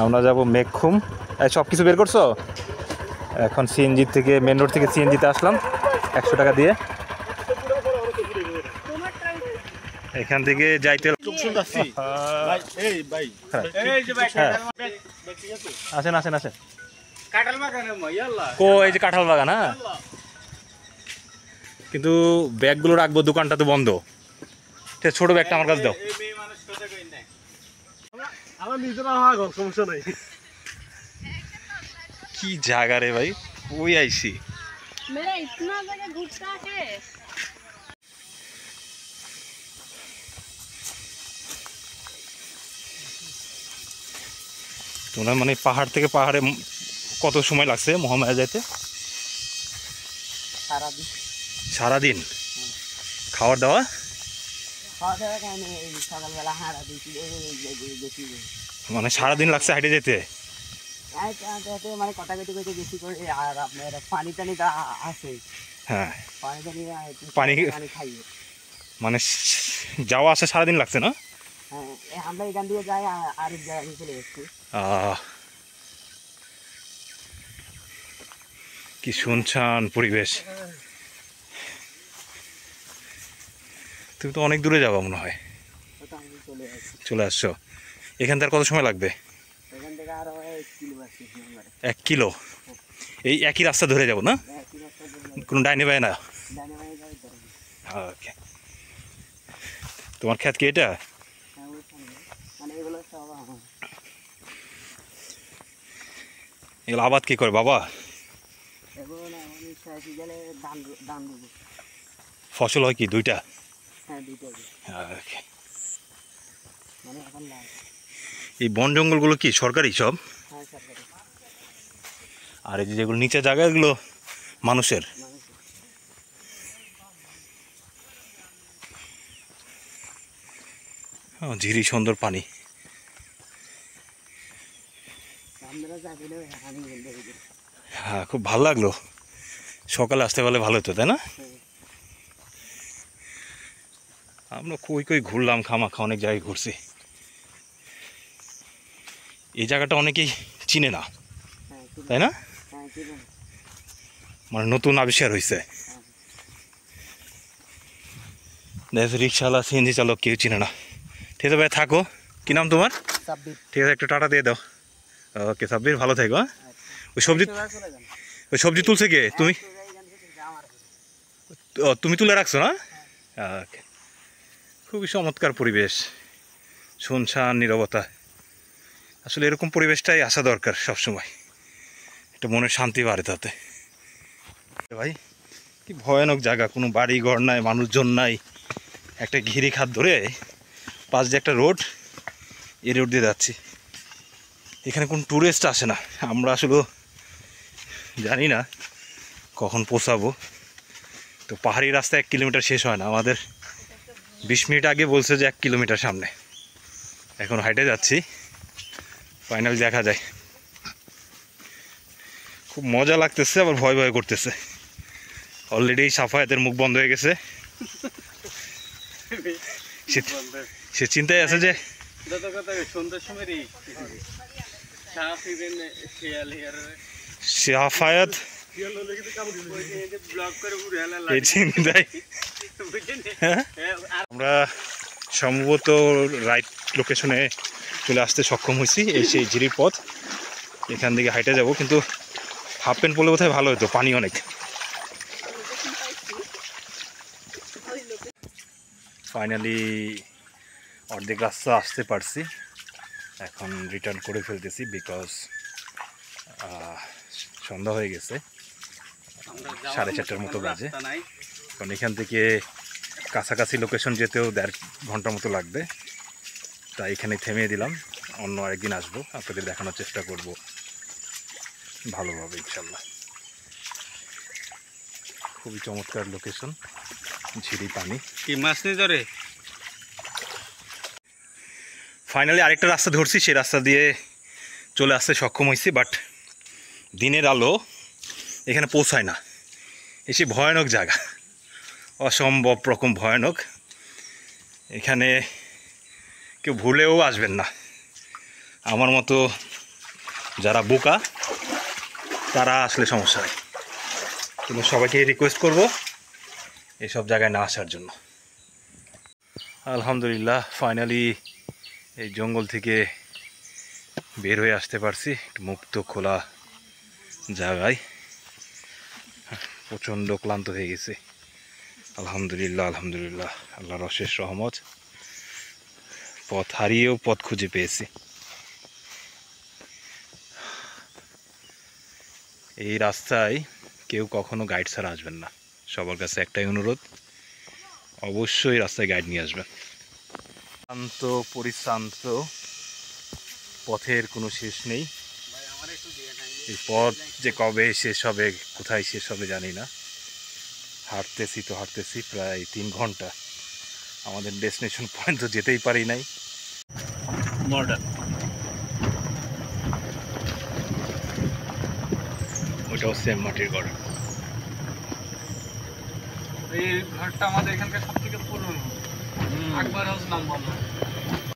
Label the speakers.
Speaker 1: আমরা যাব মেঘখুম। সব কিছু বের করছো? এখন সিএনজি থেকে মেন রোড থেকে সিএনজিতে আসলাম 100 টাকা দিয়ে। এখান থেকে যাইতে আসেন আসেন আসেন। ও এই যে কাঁঠাল বাগান। হ্যাঁ, কিন্তু ব্যাগগুলো রাখবো, দোকানটা তো বন্ধ। ছোট ব্যাগটা আমার কাছে দাও। কি জায়গা রে ভাই, ওই আইসি। তোমরা মানে পাহাড় থেকে পাহাড়ে কত সময় লাগছে মহামায়া যাইতে? সারাদিন। খাওয়ার দাওয়া? মানে সারাদিন লাগছে হাইটে যেতে?
Speaker 2: মানে কটাকটি করতে বেশি করে। আর আপনার পানি টানি আছে। হ্যাঁ,
Speaker 1: পানি
Speaker 2: খাইয়ে
Speaker 1: মানে যাওয়া আসা সারাদিন লাগছে না?
Speaker 2: হ্যাঁ, আমরা এখান দিয়ে যাই আরেক জায়গায় চলে এসেছি।
Speaker 1: কি শুনছান পরিবেশ। তুমি তো অনেক দূরে যাবো মনে হয়। চলে আসছো। এখান থেকে কত সময় লাগবে?
Speaker 2: এখান থেকে আরো
Speaker 1: 1 কিলো। এই একই রাস্তা ধরে যাবো না? কোনো ডাইনে বাই না? ওকে। তোমার ক্ষেত কি এটা? এগুলো আবাদ কি করে বাবা? ফসল হয় কি দুইটা? এই বন জঙ্গলগুলো কি সরকারি সব? আর এই যেগুলো নিচে জায়গা এগুলো মানুষের? ঝিরি সুন্দর পানি। হ্যাঁ, খুব ভালো লাগলো। সকালে আসতে পারলে ভালো হতো, তাই না? আমরা কই কই ঘুরলাম, খামাখা অনেক জায়গায় ঘুরছি। এই জায়গাটা অনেকেই চিনে না, তাই না? মানে নতুন আবিষ্কার হয়েছে। রিক্সাওয়ালা সিএনজি চালক কেউ চিনে না। ঠিক আছে ভাই, থাকো। কি নাম তোমার? ঠিক আছে, একটু টাটা দিয়ে দাও। ওকে সাব্বির, ভালো থাকো। হ্যাঁ, ওই সবজি তুলছে কে? তুমি? তুমি তুলে রাখছো না? ওকে। খুবই চমৎকার পরিবেশ, শুনশান নীরবতা। আসলে এরকম পরিবেশটাই আসা দরকার সবসময়, একটা মনে শান্তি বাড়ে তাতে। ভাই কি ভয়ানক জায়গা, কোনো বাড়ি ঘর নাই, মানুষজন নাই। একটা ঘিরি খাত ধরে পাশ দিয়ে একটা রোড, এই রোড দিয়ে যাচ্ছি। এখানে কোনো ট্যুরিস্ট আসে না। আমরা আসলে জানি না কখন পৌঁছাবো। তো পাহাড়ি রাস্তা 1 কিলোমিটার শেষ হয় না আমাদের। 20 মিনিট আগে বলছে যে 1 কিলোমিটার সামনে। এখন হাইটে যাচ্ছি, ফাইনাল দেখা যায়। খুব মজা লাগতেছে, আবার ভয় ভয় করতেছে। অলরেডি সাফায়াতের মুখ বন্ধ হয়ে গেছে। সে চিন্তায় আছে যে সাফায়াত আমরা সম্ভবত রাইট লোকেশনে চলে আসতে সক্ষম হয়েছি। এই সেই ঝিরির পথ, এখান থেকে হাইটে যাব। কিন্তু হাফ প্যান্ট পরলে বোধহয় ভালো হতো, পানি অনেক। ফাইনালি অর্ধেক রাস্তা আসতে পারছি। এখন রিটার্ন করে ফেলতেছি, বিকজ সন্ধ্যা হয়ে গেছে, 4:30টার মতো বাজে। কারণ এখান থেকে কাছাকাছি লোকেশন যেতেও 1.5 ঘন্টার মতো লাগবে। তাই এখানে থেমে দিলাম। অন্য আরেকদিন আসবো, আপনাদের দেখানোর চেষ্টা করব ভালোভাবে ইনশাল্লাহ। খুবই চমৎকার লোকেশন, ঝিরি পানি।
Speaker 3: কি মাছ নিয়ে ধরে
Speaker 1: ফাইনালি আরেকটা রাস্তা ধরছি, সেই রাস্তা দিয়ে চলে আসতে সক্ষম হয়েছি। বাট দিনের আলো এখানে পৌঁছায় না। এসে ভয়ানক জায়গা, অসম্ভব রকম ভয়ানক। এখানে কেউ ভুলেও আসবেন না। আমার মতো যারা বোকা তারা আসলে সমস্যা নেই, কিন্তু সবাইকে রিকোয়েস্ট করব এইসব জায়গায় না আসার জন্য। আলহামদুলিল্লাহ ফাইনালি এই জঙ্গল থেকে বের হয়ে আসতে পারছি একটু মুক্ত খোলা জায়গায়। প্রচণ্ড ক্লান্ত হয়ে গেছে। আলহামদুলিল্লাহ আলহামদুলিল্লাহ, আল্লাহর অশেষ রহমত। পথ হারিয়েও পথ খুঁজে পেয়েছি। এই রাস্তায় কেউ কখনো গাইড ছাড়া আসবেন না। সবার কাছে একটাই অনুরোধ, অবশ্যই রাস্তায় গাইড নিয়ে আসবেন। শান্ত পরিশ্রান্ত, পথের কোনো শেষ নেই। এই পথ যে কবে শেষ হবে, কোথায় শেষ হবে জানি না। হাঁটতেছি তো হাঁটতেছি প্রায় 3 ঘন্টা, আমাদের ডেস্টিনেশন পয়েন্ট তো যেতেই পারি নাই। মডার্ন ওইটাও সেম মাটির ঘর।
Speaker 3: এই ঘরটা আমাদের এখানকার সব থেকে পুরনো, আকবর হাউস নাম বলা হয়।